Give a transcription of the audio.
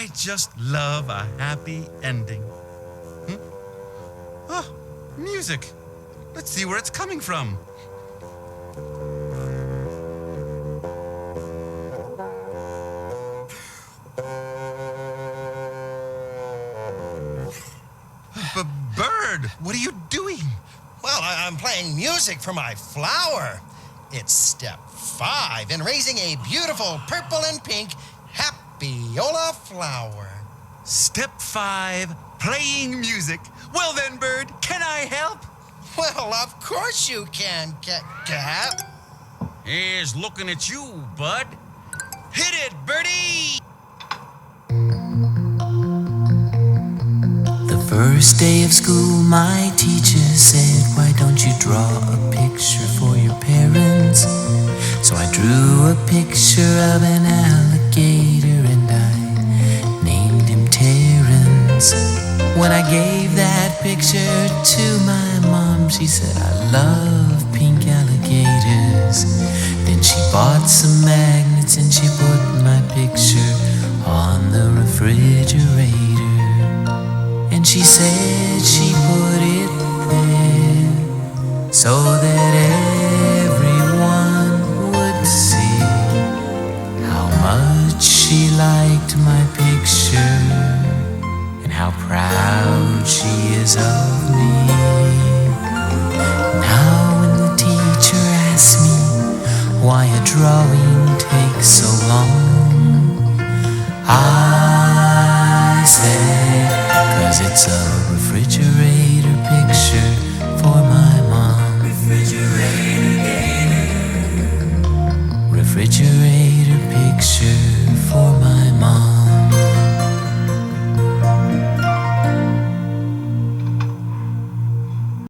I just love a happy ending. Oh, music. Let's see where it's coming from. Bird, what are you doing? Well, I'm playing music for my flower. It's step 5 in raising a beautiful purple and pink happy-ola flower. Step 5, playing music. Well then, Bird, can I help? Well, of course you can, Cap. Here's looking at you, Bud. Hit it, Birdie! First day of school, my teacher said, "Why don't you draw a picture for your parents?" So I drew a picture of an alligator and I named him Terrence. When I gave that picture to my mom, she said, "I love pink alligators." Then she bought some magnets and she put my picture on the refrigerator. And she said she put it there so that everyone would see how much she liked my picture and how proud she is of me. Now when the teacher asks me why a drawing takes so long, I say, 'cause it's a refrigerator picture